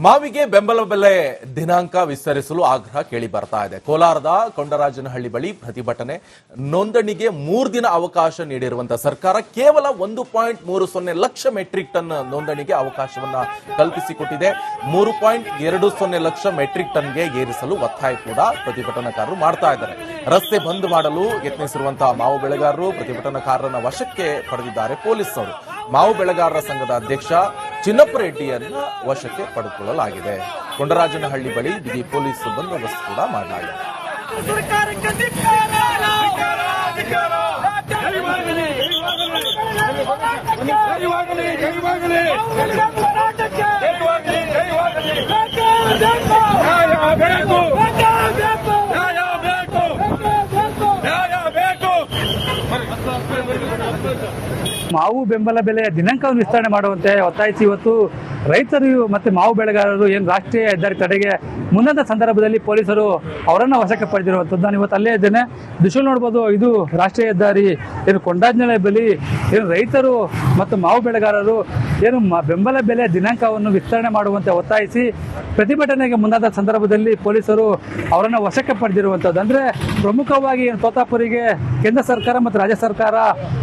ಮಾವಿಗೆ ಬೆಂಬಲ ಬೆಲೆ ದಿನಾಂಕ ವಿಸ್ತರಿಸಲು ಆಗ್ರಹ ಕೇಳಿ ಬರ್ತಾ ಇದೆ. ಕೋಲಾರದ ಕೊಂಡರಾಜನಹಳ್ಳಿ ಬಳಿ ಪ್ರತಿಭಟನೆ. ನೋಂದಣಿಗೆ 3 ದಿನ ಅವಕಾಶ ನೀಡಿರುವಂತಹ ಸರ್ಕಾರ ಕೇವಲ 1.30 ಲಕ್ಷ ಮೆಟ್ರಿಕ್ ಟನ್ ನೋಂದಣಿಗೆ ಅವಕಾಶವನ್ನ ಕಲ್ಪಿಸಿಕೊಟ್ಟಿದೆ. 3.20 ಲಕ್ಷ ಮೆಟ್ರಿಕ್ ಟನ್ಗೆ ಏರಿಸಲು ಒತ್ತಾಯ ಕೂಡ ಪ್ರತಿಭಟನಾಕಾರರು ಮಾಡ್ತಾ ಇದ್ದಾರೆ. ರಸ್ತೆ ಬಂದ್ ಮಾಡಲು ಯತ್ನಿಸಿರುವಂತಹ ಮಾವು ಬೆಳೆಗಾರರು ಪ್ರತಿಭಟನಾಕಾರರನ್ನ ವಶಕ್ಕೆ ಪಡೆದಿದ್ದಾರೆ ಪೊಲೀಸರು. ಮಾವು ಬೆಳೆಗಾರರ ಸಂಘದ ಅಧ್ಯಕ್ಷ ಚಿನ್ನಪ್ಪ ರೆಡ್ಡಿಯನ್ನ ವಶಕ್ಕೆ ಪಡೆದುಕೊಳ್ಳಲಾಗಿದೆ. ಕೊಂಡರಾಜನಹಳ್ಳಿ ಬಳಿ ಬಿಗಿ ಪೊಲೀಸ್ ಬಂದೋಬಸ್ತ್ ಕೂಡ ಮಾಡಲಾಗಿದೆ. ಮಾವು ಬೆಂಬಲ ಬೆಲೆಯ ದಿನಾಂಕವನ್ನು ವಿಸ್ತರಣೆ ಮಾಡುವಂತೆ ಒತ್ತಾಯಿಸಿ ಇವತ್ತು ರೈತರು ಮತ್ತು ಮಾವು ಬೆಳೆಗಾರರು ಏನು ರಾಷ್ಟ್ರೀಯ ಹೆದ್ದಾರಿ ತಡೆಗೆ ಮುಂದಾದ ಸಂದರ್ಭದಲ್ಲಿ ಪೊಲೀಸರು ಅವರನ್ನು ವಶಕ್ಕೆ ಪಡೆದಿರುವಂಥದ್ದು. ನಾನು ಇವತ್ತು ಅಲ್ಲೇ ಇದ್ದೇನೆ. ದೃಶ್ಯ ನೋಡ್ಬೋದು. ಇದು ರಾಷ್ಟ್ರೀಯ ಹೆದ್ದಾರಿ ಏನು ಕೊಂಡರಾಜನಹಳ್ಳಿ ಬಳಿ ಏನು ರೈತರು ಮತ್ತು ಮಾವು ಬೆಳೆಗಾರರು ಏನು ಬೆಂಬಲ ಬೆಲೆ ದಿನಾಂಕವನ್ನು ವಿಸ್ತರಣೆ ಮಾಡುವಂತೆ ಒತ್ತಾಯಿಸಿ ಪ್ರತಿಭಟನೆಗೆ ಮುಂದಾದ ಸಂದರ್ಭದಲ್ಲಿ ಪೊಲೀಸರು ಅವರನ್ನು ವಶಕ್ಕೆ ಪಡೆದಿರುವಂಥದ್ದು. ಅಂದರೆ ಪ್ರಮುಖವಾಗಿ ಏನು ತೋತಾಪುರಿಗೆ ಕೇಂದ್ರ ಸರ್ಕಾರ ಮತ್ತು ರಾಜ್ಯ ಸರ್ಕಾರ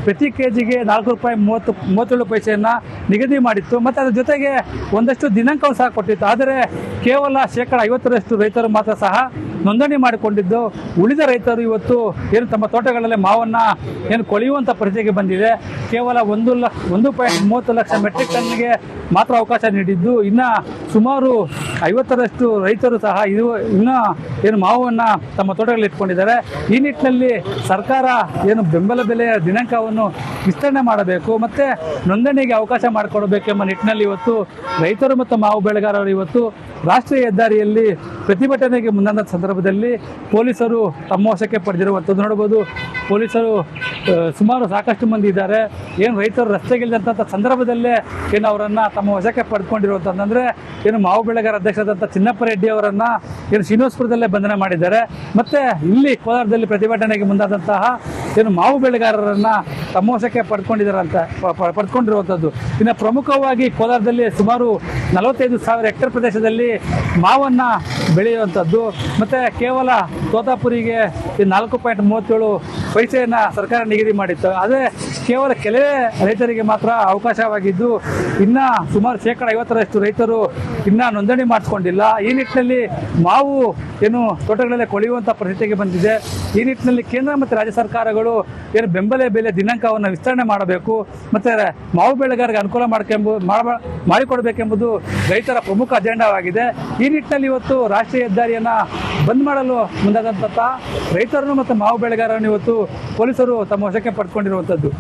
ಪ್ರತಿ ಕೆಜಿಗೆ ₹4.37 ನಿಗದಿ ಮಾಡಿತ್ತು ಮತ್ತು ಅದರ ಜೊತೆಗೆ ಒಂದಷ್ಟು ದಿನಾಂಕವನ್ನು ಸಹ ಕೊಟ್ಟಿತ್ತು. ಆದರೆ ಕೇವಲ ಶೇಕಡ 50ರಷ್ಟು ರೈತರು ಮಾತ್ರ ಸಹ ನೋಂದಣಿ ಮಾಡಿಕೊಂಡಿದ್ದು, ಉಳಿದ ರೈತರು ಇವತ್ತು ಏನು ತಮ್ಮ ತೋಟಗಳಲ್ಲಿ ಮಾವನ್ನ ಏನು ಕೊಳೆಯುವಂಥ ಪರಿಸ್ಥಿತಿಗೆ ಬಂದಿದೆ. ಕೇವಲ 1.30 ಲಕ್ಷ ಮೆಟ್ರಿಕ್ ಟನ್ಗೆ ಮಾತ್ರ ಅವಕಾಶ ನೀಡಿದ್ದು, ಇನ್ನು ಸುಮಾರು 50ರಷ್ಟು ರೈತರು ಸಹ ಏನು ಮಾವನ್ನ ತಮ್ಮ ತೋಟಗಳಲ್ಲಿ ಇಟ್ಕೊಂಡಿದ್ದಾರೆ. ಈ ನಿಟ್ಟಿನಲ್ಲಿ ಸರ್ಕಾರ ಏನು ಬೆಂಬಲ ಬೆಲೆಯ ದಿನಾಂಕವನ್ನು ವಿಸ್ತರಣೆ ಮಾಡಬೇಕು ಮತ್ತೆ ನೋಂದಣಿಗೆ ಅವಕಾಶ ಮಾಡಿಕೊಡಬೇಕೆಂಬ ನಿಟ್ಟಿನಲ್ಲಿ ಇವತ್ತು ರೈತರು ಮತ್ತು ಮಾವು ಬೆಳೆಗಾರರು ಇವತ್ತು ರಾಷ್ಟ್ರೀಯ ಹೆದ್ದಾರಿಯಲ್ಲಿ ಪ್ರತಿಭಟನೆಗೆ ಮುಂದಾದ ಸಂದರ್ಭದಲ್ಲಿ ಪೊಲೀಸರು ತಮ್ಮ ವಶಕ್ಕೆ ಪಡೆದಿರುವಂಥದ್ದು ನೋಡಬಹುದು. ಪೊಲೀಸರು ಸುಮಾರು ಸಾಕಷ್ಟು ಮಂದಿ ಇದ್ದಾರೆ. ಏನು ರೈತರು ರಸ್ತೆಗಿಳಿದಂಥ ಸಂದರ್ಭದಲ್ಲೇ ಏನು ಅವರನ್ನು ತಮ್ಮ ವಶಕ್ಕೆ ಪಡೆದುಕೊಂಡಿರುವಂಥದ್ದಂದರೆ ಏನು ಮಾವು ಬೆಳೆಗಾರ ಅಧ್ಯಕ್ಷರಾದಂಥ ಚಿನ್ನಪ್ಪ ರೆಡ್ಡಿ ಅವರನ್ನು ಏನು ಶ್ರೀನಿವಾಸಪುರದಲ್ಲೇ ಬಂಧನ ಮಾಡಿದ್ದಾರೆ. ಮತ್ತು ಇಲ್ಲಿ ಕೋಲಾರದಲ್ಲಿ ಪ್ರತಿಭಟನೆಗೆ ಮುಂದಾದಂತಹ ಏನು ಮಾವು ಬೆಳೆಗಾರರನ್ನು ತಮ್ಮ ವಶಕ್ಕೆ ಪಡೆದುಕೊಂಡಿರುವಂಥದ್ದು. ಇನ್ನು ಪ್ರಮುಖವಾಗಿ ಕೋಲಾರದಲ್ಲಿ ಸುಮಾರು 45,000 ಹೆಕ್ಟೇರ್ ಪ್ರದೇಶದಲ್ಲಿ ಮಾವನ್ನು ಬೆಳೆಯುವಂಥದ್ದು ಮತ್ತು ಕೇವಲ ತೋತಾಪುರಿಗೆ 4.37 ಸರ್ಕಾರ ನಿಗದಿ ಮಾಡಿತ್ತು. ಅದೇ ಕೇವಲ ಕೆಲವೇ ರೈತರಿಗೆ ಮಾತ್ರ ಅವಕಾಶವಾಗಿದ್ದು, ಇನ್ನು ಸುಮಾರು ಶೇಕಡ 50ರಷ್ಟು ರೈತರು ಇನ್ನೂ ನೋಂದಣಿ ಮಾಡಿಸ್ಕೊಂಡಿಲ್ಲ. ಈ ನಿಟ್ಟಿನಲ್ಲಿ ಮಾವು ಏನು ತೋಟಗಳಲ್ಲೇ ಕೊಳೆಯುವಂಥ ಪರಿಸ್ಥಿತಿಗೆ ಬಂದಿದೆ. ಈ ನಿಟ್ಟಿನಲ್ಲಿ ಕೇಂದ್ರ ಮತ್ತು ರಾಜ್ಯ ಸರ್ಕಾರಗಳು ಏನು ಬೆಂಬಲ ಬೆಲೆ ದಿನಾಂಕವನ್ನು ವಿಸ್ತರಣೆ ಮಾಡಬೇಕು ಮತ್ತು ಮಾವು ಬೆಳೆಗಾರರಿಗೆ ಅನುಕೂಲ ಮಾಡಿಕೊಡಬೇಕೆಂಬುದು ರೈತರ ಪ್ರಮುಖ ಅಜೆಂಡಾವಾಗಿದೆ. ಈ ನಿಟ್ಟಿನಲ್ಲಿ ಇವತ್ತು ರಾಷ್ಟ್ರೀಯ ಹೆದ್ದಾರಿಯನ್ನು ಬಂದ್ ಮಾಡಲು ಮುಂದಾದಂಥ ರೈತರನ್ನು ಮತ್ತು ಮಾವು ಬೆಳೆಗಾರರನ್ನು ಇವತ್ತು ಪೊಲೀಸರು ತಮ್ಮ ವಶಕ್ಕೆ ಪಡೆದುಕೊಂಡಿರುವಂಥದ್ದು.